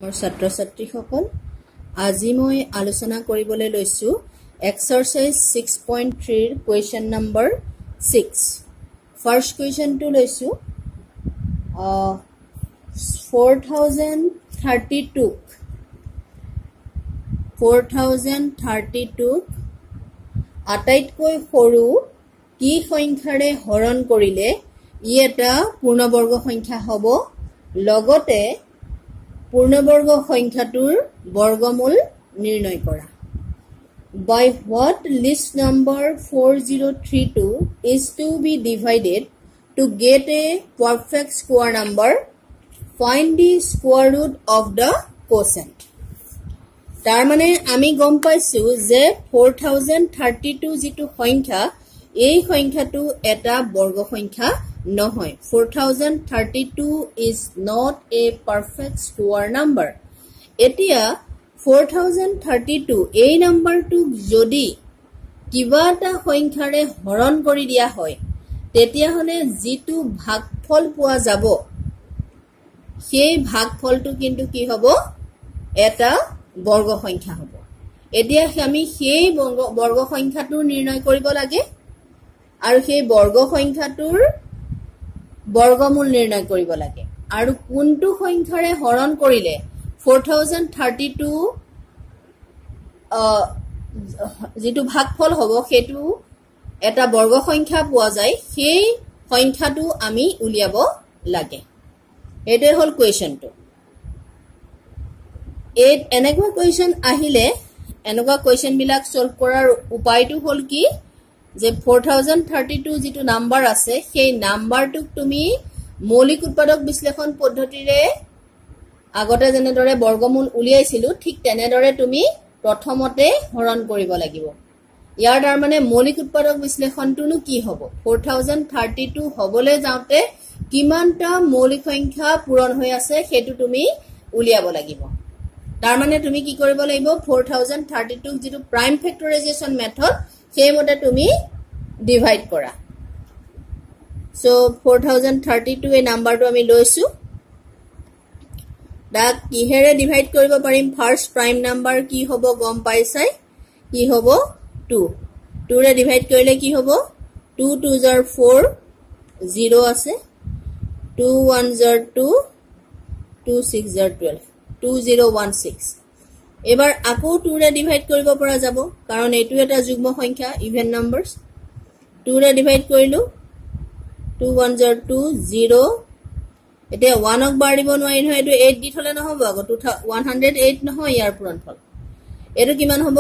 মোৰ ছাত্ৰ ছাত্ৰীসকল আজি মই আলোচনা কৰিবলৈ লৈছো এক্সাৰসাইজ 6.3 ৰ কোৱেশ্চন নম্বৰ 6 ফাৰ্স্ট কোৱেশ্চন টো লৈছো 4032 আটাইতকৈ সৰু কি সংখ্যাৰে হৰণ কৰিলে ই এটা পূৰ্ণবৰ্গ সংখ্যা হ'ব লগতে পূৰ্ণবৰ্গ সংখ্যাটোৰ বৰ্গমূল নিৰ্ণয় কৰা by what list number 4032 is to be divided to get a perfect square number find the square root of the quotient তাৰ মানে আমি গম পাইছো যে 4032 যেটো সংখ্যা এই সংখ্যাটো এটা বৰ্গ সংখ্যা নহয় 4032 is not a perfect square number এতিয়া 4032 এই নাম্বাৰটো যদি কিবা এটা সংখ্যাৰে হৰণ কৰি দিয়া হয় তেতিয়া হলে যেটো ভাগফল পোৱা যাব সেই ভাগফলটো কিন্তু কি হ'ব এটা বৰ্গ সংখ্যা হ'ব এতিয়া আমি সেই বৰ্গ সংখ্যাটো নিৰ্ণয় কৰিব লাগে আৰু সেই বৰ্গ সংখ্যাটোৰ বৰ্গমূল নিৰ্ণয় কৰিব লাগে আৰু কোনটো সংখ্যাৰে হৰণ কৰিলে 4032 যেটো ভাগফল হ'ব হেতু এটা বৰ্গ সংখ্যা পোৱা যায় সেই সংখ্যাটো আমি উলিয়াব লাগে এটাই হল কোৱেশ্চনটো এনেকুৱা কোৱেশ্চন আহিলে এনেকুৱা কোৱেশ্চন বিলাক সলভ কৰাৰ উপায়টো হল কি যে 4032 যেটো নাম্বাৰ আছে সেই নাম্বাৰটোক তুমি মৌলিক উৎপাদক বিশ্লেষণ পদ্ধতিৰে আগতে যেনেদৰে বৰ্গমূল উলিয়াইছিলো ঠিক তেনেদৰে তুমি প্ৰথমতে হৰণ কৰিব লাগিব ইয়াৰ তাৰ মানে মৌলিক উৎপাদক বিশ্লেষণটোনো কি হ'ব 4032 হ'বলে যাওতে কিমানটা মৌলিক সংখ্যা পূৰণ হৈ আছে হেতু তুমি উলিয়াব লাগিব তাৰ মানে তুমি কি কৰিব লাগিব 4032 যেটো প্ৰাইম ফেক্টৰাইজেচন মেথড সেইমতে তুমি ডিভাইড কৰা সো 4032 এই নাম্বাৰটো আমি লৈছো দা কিহেৰে ডিভাইড কৰিব পাৰিম ফাৰ্স্ট প্ৰাইম নাম্বাৰ কি হ'ব গম পাইছাই কি হ'ব 2 2 ৰে ডিভাইড কৰিলে কি হ'ব 2 2s are 4 0 আছে 2 1s are 2 2 6s are 12 2016 এবাৰ আকৌ 2 ৰে ডিভাইড কৰিব পৰা যাব কাৰণ এটো এটা যুগ্ম সংখ্যা ইভেন নাম্বাৰস 2 ৰে ডিভাইড কৰিলো 2 1s are 2 0 এতিয়া 1 ক বাৰ দিব নোৱাৰি নহয় এটো 8 দি থলে নহব আগো 108 নহয় ইয়াৰ পূৰণফল এটো কিমান হ'ব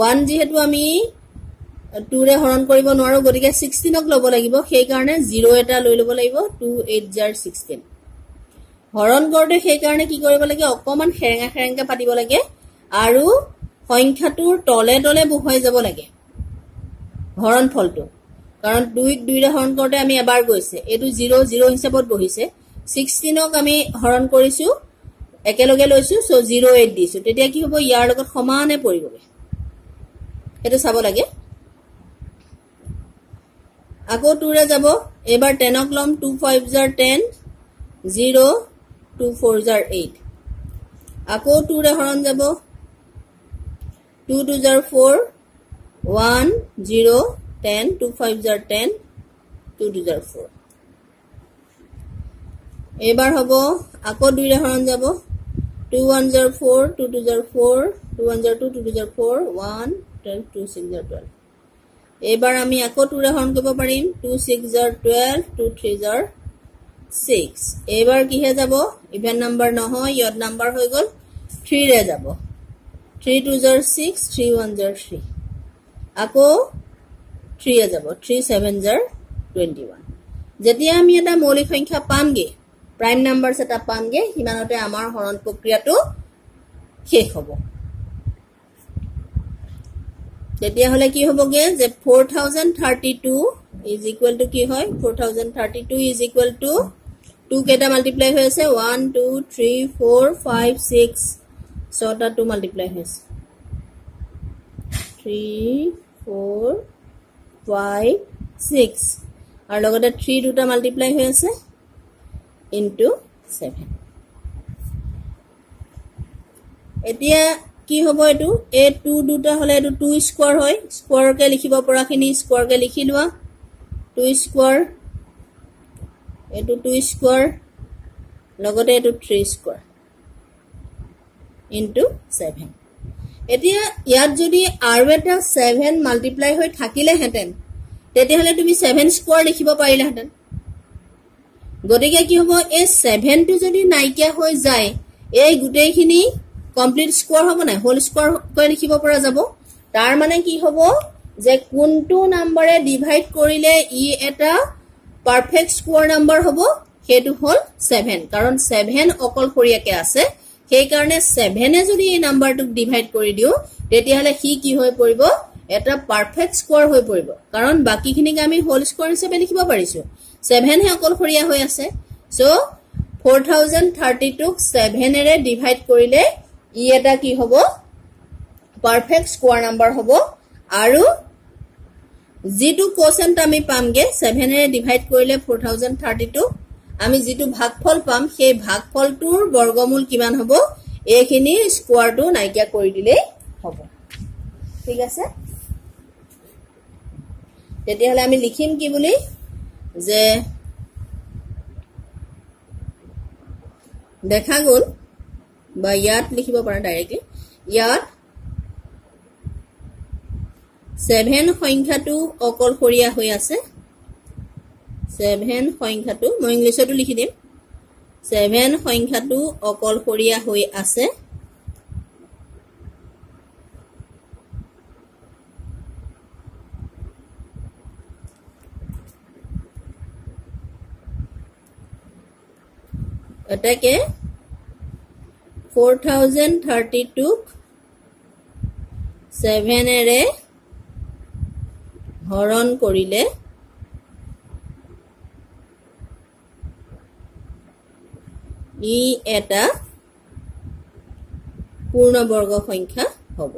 1 যেহেতু আমি 2 ৰে হৰণ কৰিব নোৱাৰো গতিকে 16 ক লব লাগিব সেই কাৰণে 0 এটা লৈ লব লাগিব 2 8 are 16 হৰণ কৰতে সেই কাৰণে কি কৰিব লাগে অকমান খেৰেঙা পাতিব লাগে আৰু সংখ্যাটোৰ তলে তলে বহুৱাই যাব লাগে হৰণ ফলটো কাৰণ 2 ৰে হৰণ কৰতে আমি এবাৰ গৈছে এটো 0 0 হিচাপত বহিছে 16 ক আমি হৰণ কৰিছো একেলগে লৈছো সো 0 8 দিছো তেতিয়া কি হ'ব ইয়াৰ লগত সমানে পৰিবগে এটো চাব লাগে আকৌ 2 ৰে যাব এবাৰ 10 ক লম 2 5s are 10 0 2 4s are 8 আকৌ 2 ৰে হৰণ যাব 2 2s are 4 1 0 10 2 5s are 10 2 2s are 4 এবাৰ হ'ব আকৌ 2 ৰে হৰণ যাব 2 1s are 4 2 2s are 4 2 1s are 2 2 2s are 4 1 10 2 6s are 12 এবাৰ আমি আকৌ 2 ৰে হৰণ কৰিব পাৰিম 2 6s are 12 2 3s are 6 এবাৰ কি হে যাব ইভেন নাম্বাৰ নহয় ইয়ড নাম্বাৰ হৈ গল 3 ৰে যাব 3 2s are 6 3 1s are 3 আকৌ 3 এ যাব 3 7s are 21 যেতিয়া আমি এটা মৌলিক সংখ্যা পামগে প্ৰাইম নাম্বাৰস এটা পামগে হিমানতে আমাৰ হৰণ প্ৰক্ৰিয়াটো শেষ হ'ব তেতিয়া হলে কি হ'বগে যে 4032 is equal to কি হয় 4032 is equal to 2 কেটা মাল্টিপ্লাই হৈ আছে 1 2 3 4 5 6 ছটা 2 মাল্টিপ্লাই হৈছে 3 4 5 6 আৰু লগতে 3 দুটা মাল্টিপ্লাই হৈ আছে into 7 এতিয়া কি হ'ব এটো এ 2 দুটা হলে এটো 2 স্কয়ার হয় স্কয়ার কে লিখিব পৰাখিনি স্কয়াৰ কে লিখি লোৱা 2 স্কয়াৰ এটো 2 স্কয়াৰ লগতে এটো 3 স্কয়াৰ ইনটু 7 এতিয়া ইয়াত যদি আৰু এটা 7 মাল্টিপ্লাই হৈ থাকিলে হেতেন তেতিয়াহলে তুমি 7 স্কয়াৰ লিখিব পাৰিলা হেতেন গতিকে কি হ'ব এই 7 টো যদি নাইকিয়া হৈ যায় এই গুটেইখিনি কমপ্লিট স্কয়ার হ'ব না হোল স্কয়ার কৈ লিখিব পৰা যাব তাৰ মানে কি হ'ব যে কোনটো নম্বৰে ডিভাইড কৰিলে ই এটা পাৰফেক্ট স্কয়াৰ নাম্বাৰ হ'ব হেতু হল 7 কাৰণ 7 অকলশৰীয়াকে আছে সেই কাৰণে 7 এ যদি এই নাম্বাৰটোক ডিভাইড কৰি দিও তেতিয়াহলে কি হৈ পৰিব এটা পাৰফেক্ট স্কয়াৰ হৈ পৰিব কাৰণ বাকিখিনিক আমি হোল স্কয়াৰ হিচাপে লিখিব পাৰিছো 7 হে অকলশৰীয়া হৈ আছে সো 4032 ক 7 এৰে ডিভাইড কৰিলে ই এটা কি হ'ব পাৰফেক্ট স্কয়াৰ নাম্বাৰ হ'ব আৰু যেটো কোশেন্ট আমি পামগে 7 এৰে ডিভাইড কৰিলে 4032 আমি যেটো ভাগফল পাম সেই ভাগফলটোৰ বৰ্গমূল কিমান হ'ব এইখিনি স্কয়াৰটো নাইকিয়া কৰি দিলে হ'ব ঠিক আছে তেতিয়াহলে আমি লিখিম কি বুলি যে দেখা গল বা ইয়াত লিখিব পাৰা ডাইৰেক্টলি ইয়াত 7 সংখ্যাটো অকলশৰীয়া হৈ আছে 7 সংখ্যাটো মই ইংলিশতো লিখি দিম 7 সংখ্যাটো অকলশৰীয়া হৈ আছে এটাকে 4032 7 এৰে হৰণ কৰিলে ই এটা পূৰ্ণবৰ্গ সংখ্যা হ'ব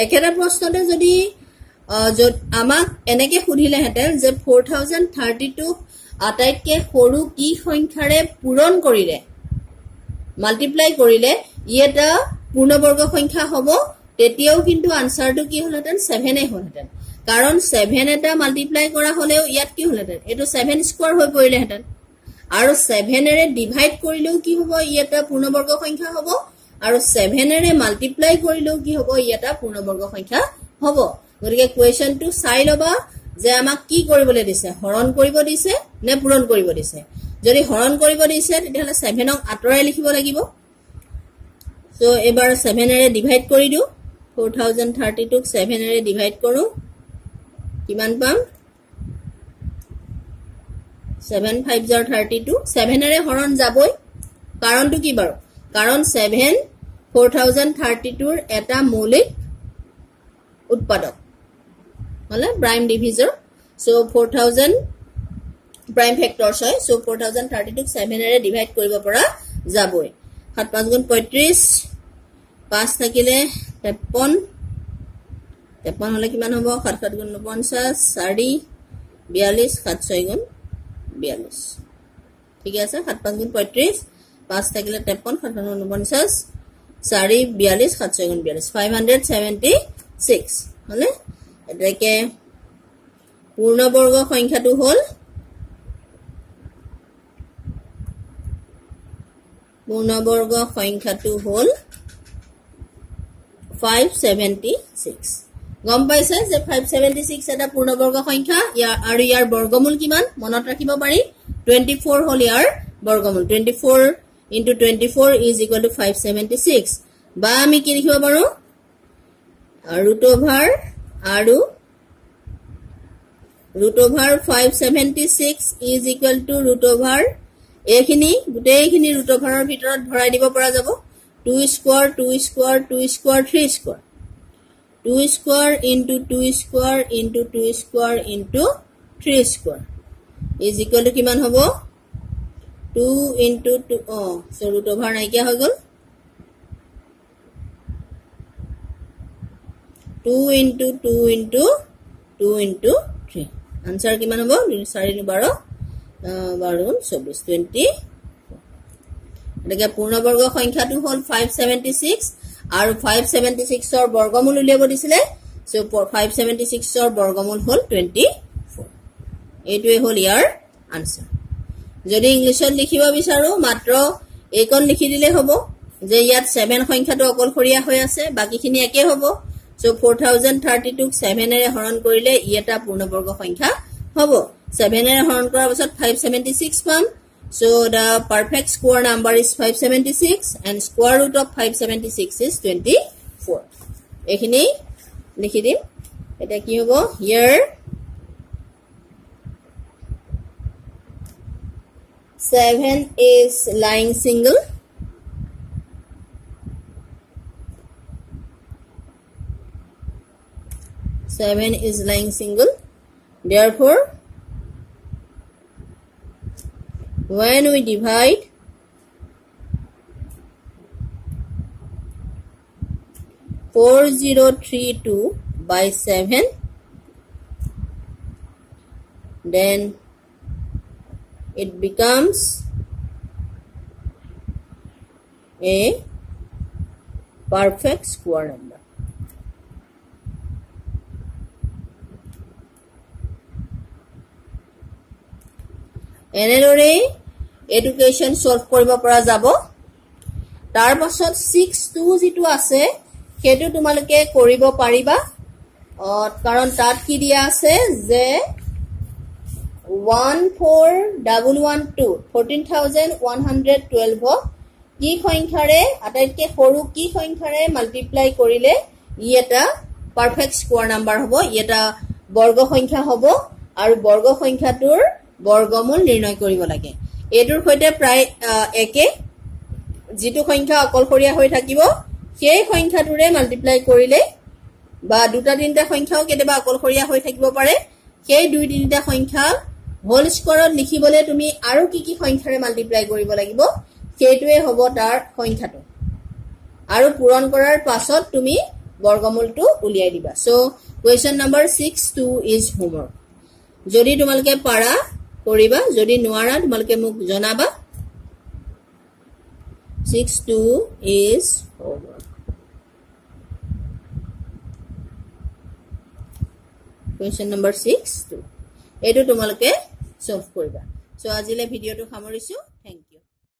একেটা প্ৰশ্নতে যদি আমাক এনেকে সুধিলে হেতেন যে 4032 আটাইতকে সৰু কি সংখ্যাৰে পূৰণ কৰিলে মাল্টিপ্লাই কৰিলে ই এটা পূৰ্ণবৰ্গ সংখ্যা হ'ব তেতিয়াও কিন্তু আনসাৰটো কি হলহেতেন 7 এ হলহেতেন কাৰণ 7 এটা মাল্টিপ্লাই কৰা হলেও ইয়াত কি হলহেতেন এটো 7 স্কয়াৰ হৈ পৰিলেহেতেন আৰু 7 এৰে ডিভাইড কৰিলেও কি হ'ব ই এটা পূৰ্ণবৰ্গ সংখ্যা হ'ব আৰু 7 এৰে মাল্টিপ্লাই কৰিলেও কি হ'ব ই এটা পূৰ্ণবৰ্গ সংখ্যা হ'ব গতিকে কোৱেশ্চনটো চাই লবা যে আমাক কি কৰিবলৈ দিছে হৰণ কৰিব দিছে নে পূৰণ কৰিব দিছে যদি হৰণ কৰিব দিছে তেতিয়াহলে 7 ক আতৰাই লিখিব লাগিব সো এবাৰ 7 এৰে ডিভাইড কৰি দিও 4032 ক 7 এৰে ডিভাইড কৰো কিমান পাম 7 5 32 7 এৰে হৰণ যাবই কাৰণটো কি বাৰু কাৰণ 7 4032 ৰ এটা মৌলিক উৎপাদক মানে প্ৰাইম ডিভিজৰ সো 4000 প্ৰাইম ফেক্টৰছ হয় সো 4032 ক 7 এৰে ডিভাইড কৰিব পৰা যাবই 7 5 গুণ 35 5 থাকিলে 53 53 হলে কিমান হ'ব 7 7 গুণ 49 4 42 7 6 গুণ 42 ঠিক আছে 7 5 গুণ 35 5 থাকিলে 53 7 গুণ 49 4 42 7 6 গুণ 42 576 হলে এটাকে পূৰ্ণবৰ্গ সংখ্যাটো হল পূৰ্ণবৰ্গ সংখ্যাটো হল 576 গম পাইছে যে 576 এটা পূৰ্ণবৰ্গ সংখ্যা আৰু ইয়াৰ বৰ্গমূল কিমান মনত ৰাখিব পাৰি 24 হল ইয়াৰ বৰ্গমূল 24 into 24 is equal to 576 বা আমি কি লিখিব পাৰো root over আৰু root over 576 is equal to root over এইখিনি গুটেইখিনি root over ৰ ভিতৰত ভৰাই দিব পৰা যাব 2 square 2 square 2 square 3 square 2 square into 2 square into 2 square into 3 square is equal to কিমান হ'ব 2 into 2 so root over নাইকিয়া হৈ গল 2 into 2 into 2 into 3 आंसर किमान हबो 4 12 12 24 20 এটাকে পূৰ্ণবৰ্গ সংখ্যাটো হল 576 আৰু 576 ৰ বৰ্গমূল উলিয়াব দিছিলে সো 576 ৰ বৰ্গমূল হল 24 এইটোৱে হল ইয়াৰ আনসাৰ যদি ইংলিশত লিখিব বিচাৰো মাত্ৰ এইকন লিখি দিলে হ'ব যে ইয়াত 7 সংখ্যাটো অকলশৰীয়া হৈ আছে বাকিখিনি একে হ'ব সো 4032 ক 7 এৰে হৰণ কৰিলে ইটা পূৰ্ণবৰ্গ সংখ্যা হ'ব 7 এৰে হৰণ কৰাৰ পিছত 576 পাম so the perfect square number is 576 and square root of 576 is 24 এখিনি লিখি দিম এটা কি হ'ব here 7 is lying single therefore when we divide 4032 by 7 then it becomes a perfect square number এনেদৰে এডুকেশন সলভ কৰিব পৰা যাব তাৰ পাছত 62 যেটো আছে হেতু তোমালকে কৰিব পাৰিবা কাৰণ তাত কি দিয়া আছে যে 14112 14112 কি সংখ্যাৰে আটাইতকে সৰু কি সংখ্যাৰে মাল্টিপ্লাই কৰিলে ই এটা পাৰফেক্ট স্কয়াৰ নাম্বাৰ হ'ব এটা বৰ্গ সংখ্যা হ'ব আৰু বৰ্গ সংখ্যাটোৰ বৰ্গমূল নিৰ্ণয় কৰিব লাগে এটোৰ সৈতে প্ৰায় একে যেটো সংখ্যা অকলশৰীয়া হৈ থাকিব সেই সংখ্যাটোৰে মাল্টিপ্লাই কৰিলে বা দুটা তিনটা সংখ্যাও কেতিয়াবা অকলশৰীয়া হৈ থাকিব পাৰে সেই দুই তিনটা সংখ্যা হোল স্কয়াৰত লিখিবলৈ তুমি আৰু কি সংখ্যাৰে মাল্টিপ্লাই কৰিব লাগিব সেইটোৱে হ'ব তাৰ সংখ্যাটো আৰু পূৰণ কৰাৰ পাছত তুমি বৰ্গমূলটো উলিয়াই দিবা so question number 62 is homework যদি তোমালকে পাৰা কৰিবা যদি নোৱাৰা তোমালকে মোক জনাবা 62 is homework question number 62 এটো তোমালকে সলভ কৰিবা সো আজিলে ভিডিওটো সামৰিছো